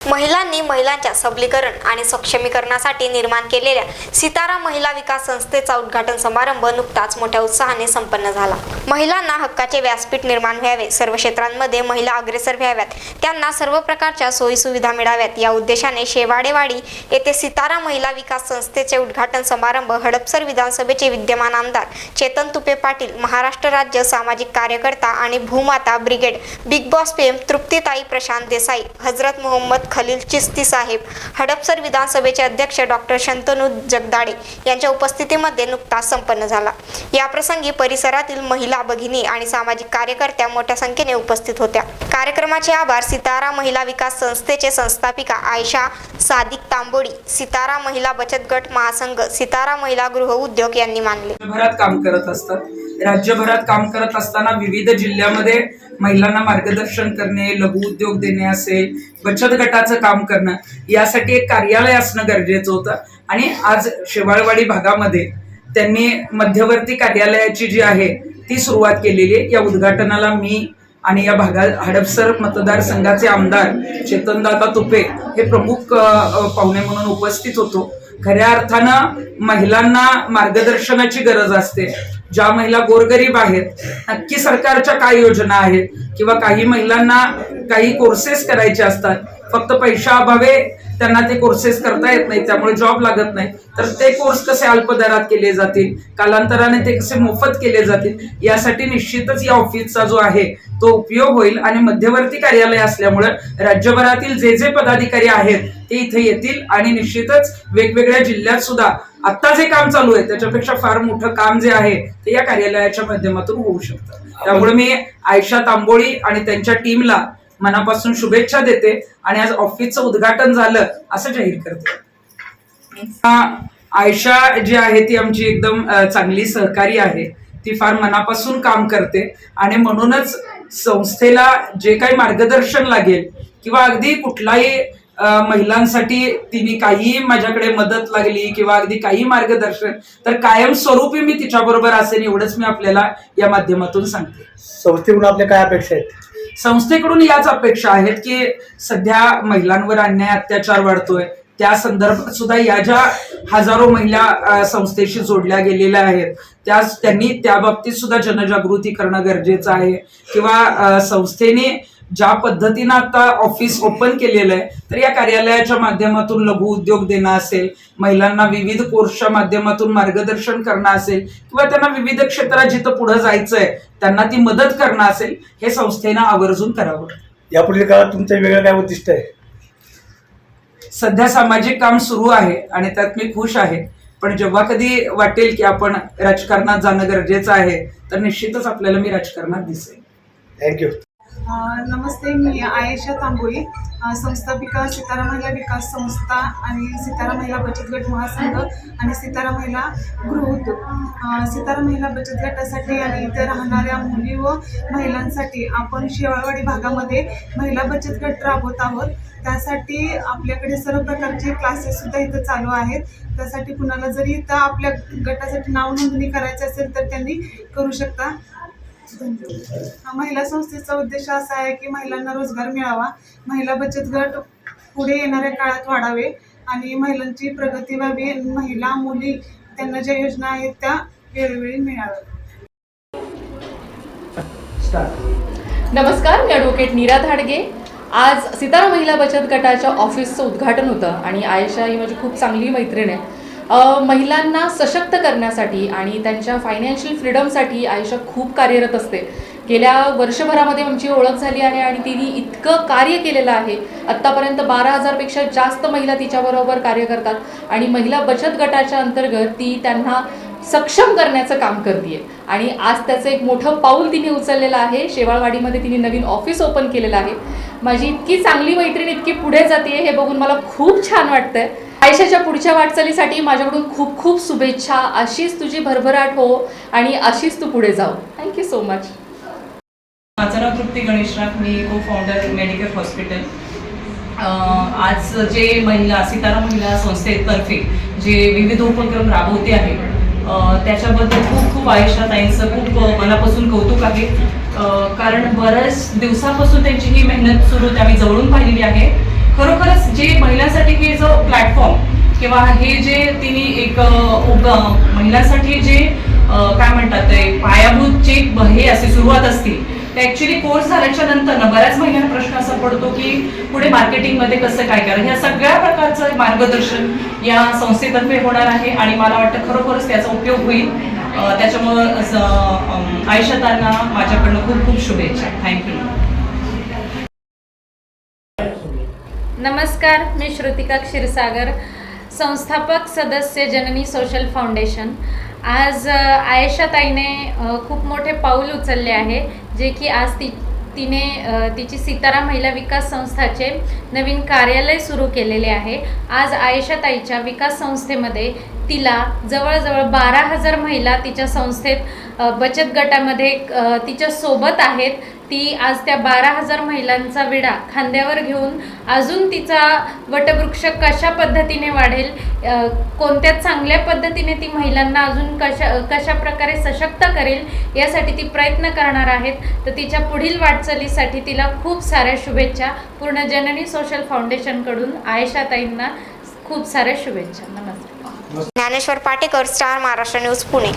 महिलांनी महिलांच्या सबलीकरण आणि सक्षमीकरणासाठी निर्माण केलेल्या सितारा महिला विकास संस्थेचा उद्घाटन समारंभ नुकताच मोठ्या उत्साहाने संपन्न झाला। महिलांना हक्काचे व्यासपीठ निर्माण व्हावे, सर्व क्षेत्रांमध्ये महिला अग्रेसर व्हाव्यात, त्यांना सर्व प्रकारच्या सोयी सुविधा मिळाव्यात या उद्देशाने शेवाडेवाडी येथे सितारा महिला विकास संस्थेचे उद्घाटन समारंभ हडपसर विधानसभेचे विद्यमान आमदार चेतन तुपे पाटील, महाराष्ट्र राज्य सामाजिक कार्यकर्ता आणि Bhumata brigade big boss PM तृप्तीताई प्रशांत देसाई, हजरत मोहम्मद खलील चिश्ती साहेब, हडपसर विधानसभेचे अध्यक्ष डॉक्टर शंतनू जगदाळे यांच्या उपस्थितीमध्ये नुकताच संपन्न झाला। या प्रसंगी परिसरातील महिला भगिनी आणि सामाजिक कार्यकर्त्या मोठ्या संख्येने उपस्थित होत्या। कार्यक्रमाचे आभार सितारा महिला विकास संस्थेचे संस्थापिका आयशा सादिक तांबोळी, सितारा महिला बचत गट महासंघ, सितारा महिला गृह उद्योग यांनी मानले। राज्यभरात काम करत असतात। राज्यभरात काम करत असताना विविध जिल्ह्यामध्ये महिलांना मार्गदर्शन करणे, लघु उद्योग देणे असेल, बचत गटाचं काम करणं, यासाठी एक कार्यालय असणं गरजेचं होतं। आणि आज शेवाळवाडी भागामध्ये त्यांनी मध्यवर्ती कार्यालयाची जी आहे ती सुरुवात केलेली आहे। या उद्घाटनाला मी आणि या भागात हडपसर मतदारसंघाचे आमदार चेतनदादा तुपे हे प्रमुख पाहुणे म्हणून उपस्थित होतो। खऱ्या अर्थानं महिलांना मार्गदर्शनाची गरज असते। ज्या महिला गोरगरीब आहेत, नक्की सरकारच्या काय योजना आहेत किंवा काही महिलांना काही कोर्सेस करायचे असतात, फक्त पैशाअभावे त्यांना ते कोर्सेस करता येत नाही, त्यामुळे जॉब लागत नाही, तर ते कोर्स कसे अल्प दरात केले जातील, कालांतराने ते कसे मोफत केले जातील, यासाठी निश्चितच या ऑफिसचा जो आहे तो उपयोग होईल। आणि मध्यवर्ती कार्यालय असल्यामुळे राज्यभरातील जे जे पदाधिकारी आहेत ते इथे येतील आणि निश्चितच वेगवेगळ्या जिल्ह्यात सुद्धा आता जे काम चालू आहे त्याच्यापेक्षा फार मोठं काम जे आहे ते या कार्यालयाच्या माध्यमातून होऊ शकतं। त्यामुळे मी आयशा तांबोळी आणि त्यांच्या टीमला मनापासून शुभेच्छा देते आणि आज ऑफिसचं उद्घाटन झालं असं जाहीर करते। आयशा जी आहे ती आमची एकदम चांगली सहकारी आहे, ती फार मनापासून काम करते आणि म्हणूनच संस्थेला जे काही मार्गदर्शन लागेल किंवा अगदी कुठलाही महिलांसाठी तिने काही माझ्याकडे मदत लागली किंवा अगदी काही मार्गदर्शन, तर कायमस्वरूपी मी तिच्याबरोबर असेल एवढंच मी आपल्याला या माध्यमातून सांगते। संस्थेकडून आपल्या काय अपेक्षा आहेत? संस्थेकडून याच अपेक्षा आहेत की सध्या महिलांवर अन्याय अत्याचार वाढतोय, त्या संदर्भात सुद्धा या ज्या हजारो महिला संस्थेशी जोडल्या गेलेल्या आहेत त्यांनी त्या बाबतीत सुद्धा जनजागृती करणं गरजेचं आहे। किंवा संस्थेने ज्या पद्धतीनं आता ऑफिस ओपन केलेलं आहे, तर या कार्यालयाच्या माध्यमातून लघु उद्योग देणं असेल, महिलांना विविध कोर्सच्या माध्यमातून मार्गदर्शन करणं असेल किंवा त्यांना विविध क्षेत्रात जिथं पुढे जायचंय त्यांना ती मदत करणं असेल, हे संस्थेनं आवर्जून करावं। यापुढील काळात तुमचं वेगळं काय उद्दिष्ट आहे? सध्या सामाजिक काम सुरू आहे आणि त्यात मी खुश आहे, पण जेव्हा कधी वाटेल की आपण राजकारणात जाणं गरजेचं आहे तर निश्चितच आपल्याला मी राजकारणात दिसेल। थँक्यू। नमस्ते, मी आयशा तांबोळी, संस्थापिका सितारा महिला विकास संस्था आणि सितारा महिला बचत गट महासंघ आणि सितारा महिला गृह उद्योग। सितारा महिला बचत गटासाठी आणि इथे राहणाऱ्या मुली व महिलांसाठी आपण शेवाळवाडी भागामध्ये महिला बचत गट राबवत आहोत। त्यासाठी आपल्याकडे सर्व प्रकारचे क्लासेस सुद्धा इथं चालू आहेत। त्यासाठी कुणाला जरी इथं आपल्या गटासाठी नाव नोंदणी करायची असेल तर त्यांनी करू शकता। महिला संस्थेचा उद्देश असा आहे की महिलांना रोजगार मिळावा, महिला बचत गट पुढे येणाऱ्या काळात वाढावे आणि महिलांची प्रगती व्हावी, महिला मुली त्यांना ज्या योजना आहेत त्या वेळोवेळी मिळाव्यात। नमस्कार, मी ॲडव्होकेट नीरा धाडगे। आज सितारा महिला बचत गटाच्या ऑफिसचं उद्घाटन होतं आणि आयशा ही माझी खूप चांगली मैत्रीण आहे। महिलांना सशक्त करण्यासाठी आणि त्यांच्या फायनान्शियल फ्रीडमसाठी आयशा खूप कार्यरत असते। गेल्या वर्षभरामध्ये आमची ओळख झाली आहे आणि तिने इतकं कार्य केलेलं आहे। आत्तापर्यंत 12,000पेक्षा जास्त महिला तिच्याबरोबर कार्य करतात आणि महिला बचत गटाच्या अंतर्गत ती त्यांना सक्षम करण्याचं काम करते आणि आज त्याचं एक मोठं पाऊल तिने उचललेलं आहे। शेवाळवाडीमध्ये तिने नवीन ऑफिस ओपन केलेलं आहे। माझी इतकी चांगली मैत्रीण इतकी पुढे जाते हे बघून मला खूप छान वाटतंय। आयशाच्या पुढच्या वाटचालीसाठी माझ्याकडून खूप खूप शुभेच्छा। अशीच तुझी भरभराट हो आणि अशीच तू पुढे जाऊ। Thank you so much. माझं नाव तृप्ती गणेशराव, मी को फाउंडर मेडिकल हॉस्पिटल। आज जे महिला सितारा महिला संस्थेतर्फे जे विविध उपक्रम राबवते आहे त्याच्याबद्दल खूप खूप आयशा ताईंचं खूप मनापासून कौतुक आहे। कारण बऱ्याच दिवसापासून त्यांची ही मेहनत सुरू आम्ही जवळून पाहिलेली आहे। खरोखरच जे महिलांसाठी हे जो प्लॅटफॉर्म किंवा हे जे तिने एक महिलांसाठी जे काय म्हणतात ते पायाभूत जे हे असते सुरुवात असते ते ऍक्च्युली कोर्स झाल्याच्या नंतर बऱ्याच महिलांना प्रश्न असा पडतो की पुढे मार्केटिंगमध्ये कसं काय करायचं, ह्या सगळ्या प्रकारचं मार्गदर्शन या संस्थेतर्फे होणार आहे आणि मला वाटतं खरोखरच त्याचा उपयोग होईल. त्याच्यामुळं आयशातांना माझ्याकडनं खूप खूप शुभेच्छा. थँक्यू. नमस्कार, मी श्रुतिका क्षीरसागर, संस्थापक सदस्य जननी सोशल फाउंडेशन. आज आयशाताईने खूप मोठे पाऊल उचलले आहे, जे की आज तिने तिची सितारा महिला विकास संस्थाचे नवीन कार्यालय सुरू केलेले आहे. आज आयशाताईच्या विकास संस्थेमध्ये तिला जवळजवळ 12,000 महिला तिच्या संस्थेत बचत गटामध्ये तिच्या सोबत आहेत. ती आज त्या 12,000 महिलांचा विडा खांद्यावर घेऊन अजून तिचा वटवृक्ष कशा पद्धतीने वाढेल, कोणत्या चांगल्या पद्धतीने ती महिलांना अजून कशा प्रकारे सशक्त करेल यासाठी ती प्रयत्न करणार आहेत. तर तिच्या पुढील वाटचालीसाठी तिला खूप साऱ्या शुभेच्छा. पूर्ण जननी सोशल फाउंडेशनकडून आयशाताईंना खूप साऱ्या शुभेच्छा. नमस्कार. Dnyaneshwar Patekar, star Maharashtra news, Pune.